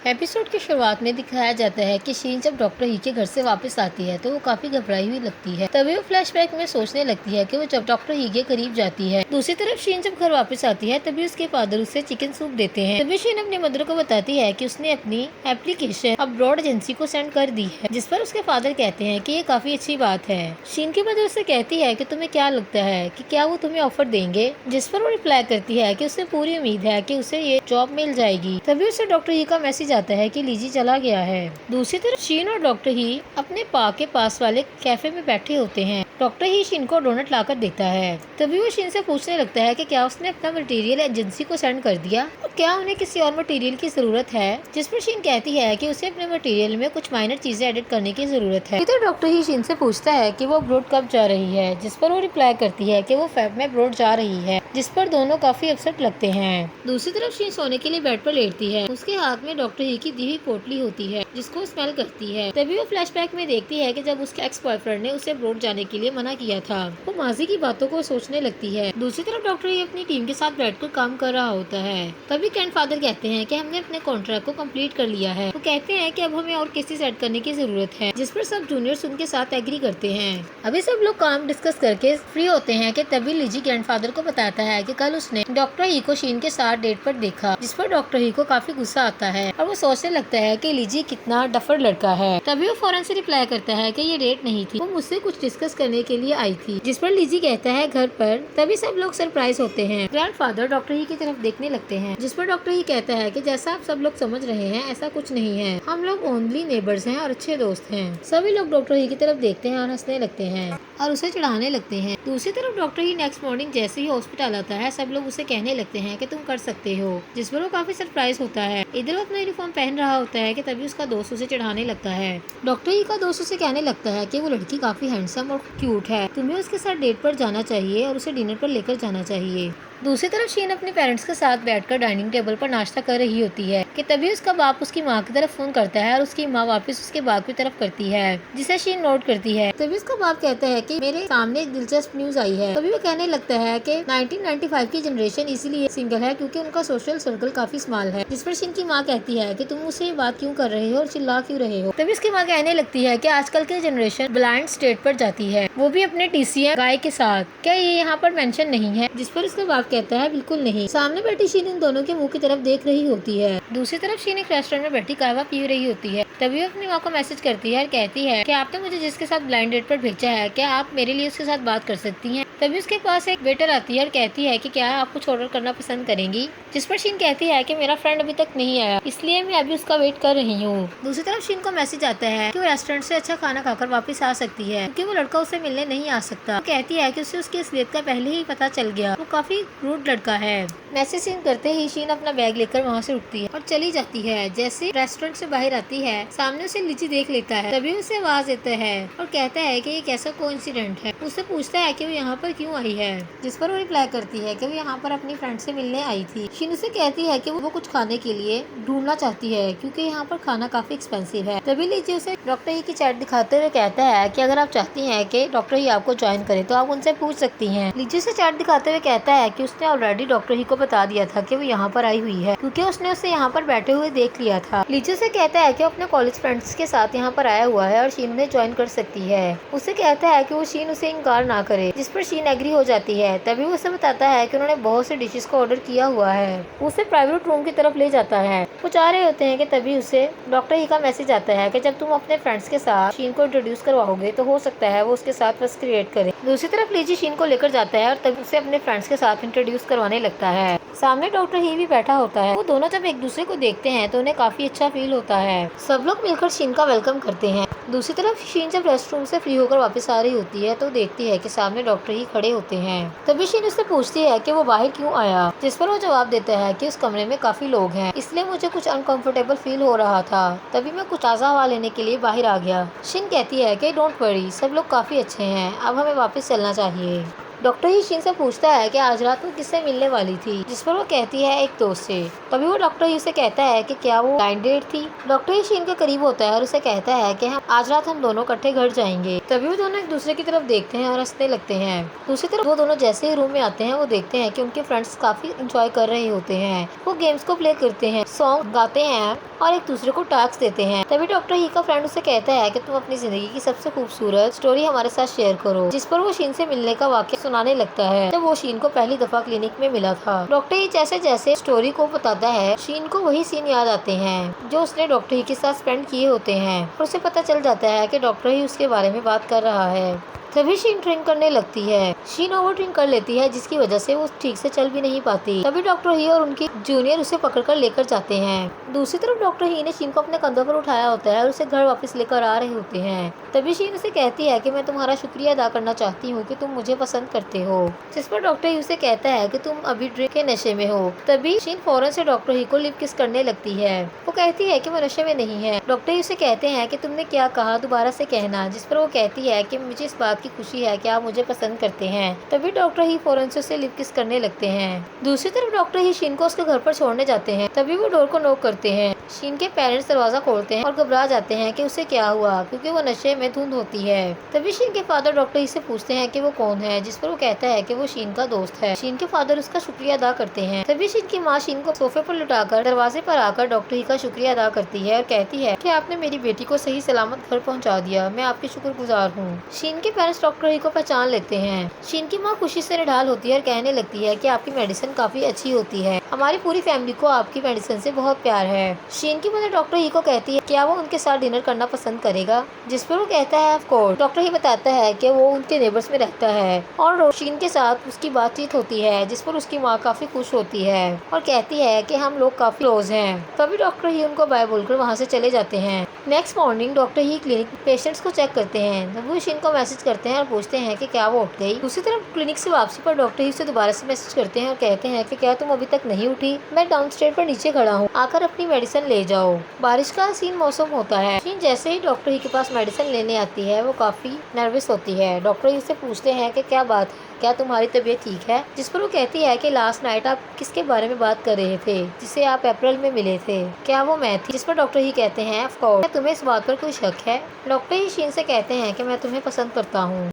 Episode की शुरुआत में दिखाया जाता है कि शीन जब डॉक्टर ही के घर से वापस आती है तो वो काफी घबराई हुई लगती है। तभी वो फ्लैशबैक में सोचने लगती है कि वो जब डॉक्टर ही के करीब जाती है। दूसरी तरफ शीन जब घर वापस आती है तभी उसके फादर उसे चिकन सूप देते हैं। तभी शीन अपनी मदर को बताती है कि उसने अपनी एप्लीकेशन अब्रॉड एजेंसी को सेंड कर दी है, जिस पर उसके फादर कहते हैं कि ये काफी अच्छी बात है। शीन की मदर उसे कहती है कि तुम्हें क्या लगता है कि क्या वो तुम्हें ऑफर देंगे, जिस पर वो रिप्लाई करती है कि उसे पूरी उम्मीद है कि उसे ये जॉब मिल जाएगी। तभी उसे डॉक्टर ही का मैसेज आता है कि लीजी चला गया है। दूसरी तरफ शीन और डॉक्टर ही अपने पार्क के पास वाले कैफे में बैठे होते हैं। डॉक्टर ही शीन को डोनट लाकर देता है। तभी वो शीन से पूछने लगता है कि क्या उसने अपना मटेरियल एजेंसी को सेंड कर दिया और क्या उन्हें किसी और मटेरियल की जरूरत है, जिस पर शीन कहती है कि उसे अपने मटेरियल में कुछ माइनर चीजें एडिट करने की जरूरत है। तो डॉक्टर ही शीन से पूछता है कि वो अब्रॉड कब जा रही है, जिस पर वो रिप्लाई करती है कि वो फेब में अब्रॉड जा रही है, जिस पर दोनों काफी अपसेट लगते हैं। दूसरी तरफ शीन सोने के लिए बेड पर लेटती है। उसके हाथ में डॉक्टर ही की दी हुई पोटली होती है जिसको स्मेल करती है। तभी वो फ्लैशबैक में देखती है कि जब उसके एक्स बॉयफ्रेंड ने उसे अब्रॉड जाने के लिए मना किया था। वो माजी की बातों को सोचने लगती है। दूसरी तरफ डॉक्टर ही अपनी टीम के साथ बैठकर काम कर रहा होता है। तभी ग्रैंडफादर कहते हैं कि हमने अपने कॉन्ट्रैक्ट को कंप्लीट कर लिया है। वो कहते हैं कि अब हमें और केसेस ऐड करने की जरूरत है, जिस पर सब जूनियर्स उनके साथ एग्री करते हैं। अभी सब लोग काम डिस्कस करके फ्री होते हैं कि तभी लीजी ग्रैंडफादर को बताता है कि कल उसने डॉक्टर ही को शीन के साथ डेट पर देखा, जिस पर डॉक्टर ही को काफी गुस्सा आता है और वो सोचने लगता है कि लीजी कितना डफर लड़का है। तभी वो फौरन से रिप्लाई करता है कि ये डेट नहीं थी, वो मुझसे कुछ डिस्कस करने के लिए आई थी, जिस पर लीजी कहता है घर पर। तभी सब लोग सरप्राइज होते हैं। ग्रैंडफादर डॉक्टर ही की तरफ देखने लगते हैं, जिस पर डॉक्टर ही कहता है कि जैसा आप सब लोग समझ रहे हैं ऐसा कुछ नहीं है, हम लोग ओनली नेबर्स हैं और अच्छे दोस्त हैं। सभी लोग डॉक्टर ही की तरफ देखते हैं और हंसने लगते हैं और उसे चिढ़ाने लगते हैं। दूसरी तरफ डॉक्टर ही नेक्स्ट मॉर्निंग जैसे ही हॉस्पिटल आता है सब लोग उसे कहने लगते हैं कि तुम कर सकते हो, जिस पर वो काफी सरप्राइज होता है। इधर वो अपना यूनिफॉर्म पहन रहा होता है कि तभी उसका दोस्त उसे चिढ़ाने लगता है। डॉक्टर ही का दोस्त उसे कहने लगता है कि वो लड़की काफी हैंडसम और क्यूट है, तुम्हें उसके साथ डेट पर जाना चाहिए और उसे डिनर पर लेकर जाना चाहिए। दूसरी तरफ शीन अपने पेरेंट्स के साथ बैठकर डाइनिंग टेबल पर नाश्ता कर रही होती है कि तभी उसका बाप उसकी माँ की तरफ फोन करता है और उसकी माँ वापस उसके बाप की तरफ करती है, जिसे शीन नोट करती है। तभी उसका बाप कहता है कि मेरे सामने एक दिलचस्प न्यूज आई है। तभी वो कहने लगता है कि 1995 की जनरेशन इसीलिए सिंगल है क्योंकि उनका सोशल सर्कल काफी स्मॉल है, जिस पर शीन की माँ कहती है कि तुम मुझसे ये बात क्यों कर रहे हो और चिल्ला क्यों रहे हो। तभी उसकी माँ कहने लगती है कि आजकल की जनरेशन ब्लाइंड स्टेट पर जाती है, वो भी अपने TCM गाय के साथ, क्या ये यहाँ पर मेंशन नहीं है, जिस पर उसका बाप कहता है बिल्कुल नहीं। सामने बैठी शीन इन दोनों के मुंह की तरफ देख रही होती है। दूसरी तरफ शीन एक रेस्टोरेंट में बैठी कहवा पी रही होती है। तभी वो अपनी माँ को मैसेज करती है और कहती है कि आपने मुझे जिसके साथ ब्लाइंड डेट पर भेजा है, क्या आप मेरे लिए उसके साथ बात कर सकती हैं। तभी उसके पास एक वेटर आती है और कहती है कि क्या आप कुछ ऑर्डर करना पसंद करेंगी, जिस पर शीन कहती है कि मेरा फ्रेंड अभी तक नहीं आया इसलिए मैं अभी उसका वेट कर रही हूँ। दूसरी तरफ शीन को मैसेज आता है कि वो रेस्टोरेंट से अच्छा खाना खाकर वापस आ सकती है क्योंकि वो लड़का उसे मिलने नहीं आ सकता। वो कहती है कि उसे उसकी असलियत का पहले ही पता चल गया, वो काफी रूड लड़का है। मैसेज सीन करते ही शीन अपना बैग लेकर वहाँ से उठती है और चली जाती है। जैसे रेस्टोरेंट से बाहर आती है सामने उसे लीची देख लेता है। तभी उसे आवाज देता है और कहता है कि ये कैसा कोइंसिडेंट है। उससे पूछता है कि वो यहाँ पर क्यों आई है, जिस पर वो रिप्लाई करती है कि वो यहाँ पर अपनी फ्रेंड से मिलने आई थी। शीन उसे कहती है कि वो कुछ खाने के लिए ढूंढना चाहती है क्योंकि यहाँ पर खाना काफी एक्सपेंसिव है। तभी लीची उसे डॉक्टर ही की चैट दिखाते हुए कहता है कि अगर आप चाहती हैं कि डॉक्टर ही आपको ज्वाइन करे तो आप उनसे पूछ सकती हैं। लीची से चैट दिखाते हुए कहता है कि उसने ऑलरेडी डॉक्टर ही को बता दिया था कि वो यहाँ पर आई हुई है क्योंकि उसने उसे यहाँ पर बैठे हुए देख लिया था। लीची से कहता है कि वो अपने कॉलेज फ्रेंड्स के साथ यहाँ पर आया हुआ है और शीन उन्हें ज्वाइन कर सकती है। उसे कहता है कि वो शीन उसे इनकार ना करे, जिस पर शीन एग्री हो जाती है। तभी वो उसे बताता है कि उन्होंने बहुत से डिशेस को ऑर्डर किया हुआ है। उसे प्राइवेट रूम की तरफ ले जाता है। वो जा रहे होते हैं कि तभी उसे डॉक्टर ही का मैसेज आता है कि जब तुम अपने फ्रेंड्स के साथ शीन को इंट्रोड्यूस करवाओगे तो हो सकता है वो उसके साथ फर्स्ट क्रिएट करे। दूसरी तरफ लीची शीन को लेकर जाता है और तभी उसे अपने फ्रेंड्स के साथ इंट्रोड्यूस करवाने लगता है। सामने डॉक्टर ही भी बैठा होता है। वो दोनों जब एक दूसरे को देखते हैं तो उन्हें काफी अच्छा फील होता है। सब लोग मिलकर शीन का वेलकम करते हैं। दूसरी तरफ शीन जब रेस्टरूम से फ्री होकर वापस आ रही होती है तो देखती है कि सामने डॉक्टर ही खड़े होते हैं। तभी शीन उससे पूछती है कि वो बाहर क्यों आया, जिस पर वो जवाब देता है कि उस कमरे में काफी लोग हैं इसलिए मुझे कुछ अनकंफर्टेबल फील हो रहा था, तभी मैं कुछ ताज़ा हवा लेने के लिए बाहर आ गया। शीन कहती है कि डोंट वरी, सब लोग काफी अच्छे हैं, अब हमें वापस चलना चाहिए। डॉक्टर ही शीन से पूछता है कि आज रात वो किससे मिलने वाली थी, जिस पर वो कहती है एक दोस्त से। तभी वो डॉक्टर ही से कहता है कि क्या वो ब्लाइंड डेट थी। डॉक्टर ही शीन के करीब होता है और उसे कहता है कि आज रात हम दोनों इकट्ठे घर जाएंगे। तभी वो दोनों एक दूसरे की तरफ देखते हैं और हंसने लगते हैं। दूसरी तरफ वो दोनों जैसे ही रूम में आते हैं वो देखते हैं कि उनके फ्रेंड्स काफी इंजॉय कर रहे होते हैं। वो गेम्स को प्ले करते हैं, सॉन्ग गाते हैं और एक दूसरे को टास्क देते हैं। तभी डॉक्टर ही का फ्रेंड उसे कहता है कि तुम अपनी जिंदगी की सबसे खूबसूरत स्टोरी हमारे साथ शेयर करो, जिस पर वो शीन से मिलने का वाक्य सुनाने लगता है जब वो शीन को पहली दफा क्लिनिक में मिला था। डॉक्टर ही जैसे जैसे स्टोरी को बताता है, शीन को वही सीन याद आते हैं जो उसने डॉक्टर ही के साथ स्पेंड किए होते हैं और उसे पता चल जाता है कि डॉक्टर ही उसके बारे में बात कर रहा है। तभी शीन ड्रिंक करने लगती है। शीन ओवर ड्रिंक कर लेती है, जिसकी वजह से वो ठीक से चल भी नहीं पाती। तभी डॉक्टर ही और उनकी जूनियर उसे पकड़कर लेकर जाते हैं। दूसरी तरफ डॉक्टर ही ने शीन को अपने कंधों पर उठाया होता है और उसे घर वापस लेकर आ रहे होते हैं। तभी शीन उसे कहती है कि मैं तुम्हारा शुक्रिया अदा करना चाहती हूँ कि तुम मुझे पसंद करते हो, जिस पर डॉक्टर ही उसे कहता है कि तुम अभी ड्रिंक के नशे में हो। तभी शीन फौरन से डॉक्टर ही को लिप किस करने लगती है। वो कहती है कि वो नशे में नहीं है। डॉक्टर ही उसे कहते हैं कि तुमने क्या कहा, दोबारा से कहना, जिस पर वो कहती है कि मुझे इस बात की खुशी है कि आप मुझे पसंद करते हैं। तभी डॉक्टर ही फौरन से उसे लिप किस करने लगते हैं। दूसरी तरफ डॉक्टर ही शीन को उसके घर पर छोड़ने जाते हैं। तभी वो डोर को नॉक करते हैं। शीन के पेरेंट्स दरवाजा खोलते हैं और घबरा जाते हैं कि उसे क्या हुआ, क्योंकि वो नशे में धुंध होती है। तभी शीन के फादर डॉक्टर ही से पूछते हैं कि वो कौन है, जिस पर वो कहता है कि वो शीन का दोस्त है। शीन के फादर उसका शुक्रिया अदा करते हैं। तभी शीन की माँ शीन को सोफे पर लुटाकर दरवाजे पर आकर डॉक्टर ही का शुक्रिया अदा करती है और कहती है कि आपने मेरी बेटी को सही सलामत घर पहुँचा दिया, मैं आपकी शुक्रगुजार हूँ। शीन के पेरेंट्स डॉक्टर ही को पहचान लेते हैं। शीन की माँ खुशी से निढाल होती है और कहने लगती है कि आपकी मेडिसिन काफी अच्छी होती है, हमारी पूरी फैमिली को आपकी मेडिसिन से बहुत प्यार है। शीन की मदर डॉक्टर ही को कहती है क्या वो उनके साथ डिनर करना पसंद करेगा, जिस पर वो कहता है ऑफ कोर्स। डॉक्टर ही बताता है कि वो उनके नेबर्स में रहता है और शीन के साथ उसकी बातचीत होती है, जिस पर उसकी माँ काफी खुश होती है और कहती है कि हम लोग काफी क्लोज हैं। तभी डॉक्टर ही उनको बाय बोलकर वहाँ से चले जाते हैं। नेक्स्ट मॉर्निंग डॉक्टर ही क्लिनिक पेशेंट्स को चेक करते हैं। तब वो शीन को मैसेज करते हैं और पूछते हैं कि क्या वो उठ गई। दूसरी तरफ क्लिनिक से वापसी पर डॉक्टर ही से दोबारा से मैसेज करते हैं और कहते हैं कि क्या तुम अभी तक नहीं उठी, मैं डाउनस्टेयर पर नीचे खड़ा हूँ, आकर अपनी मेडिसिन ले जाओ। बारिश का सीन मौसम होता है। शीन जैसे ही डॉक्टर ही के पास मेडिसिन लेने आती है वो काफी नर्वस होती है। डॉक्टर ही से पूछते हैं कि क्या बात है, क्या तुम्हारी तबीयत ठीक है, जिस पर वो कहती है कि लास्ट नाइट आप किसके बारे में बात कर रहे थे जिसे आप अप्रैल में मिले थे, क्या वो मैं थी, जिस पर डॉक्टर ही कहते हैं ऑफ कोर्स। क्या तुम्हें इस बात पर कोई शक है। डॉक्टर ही शीन से कहते हैं कि मैं तुम्हें पसंद करता हूँ।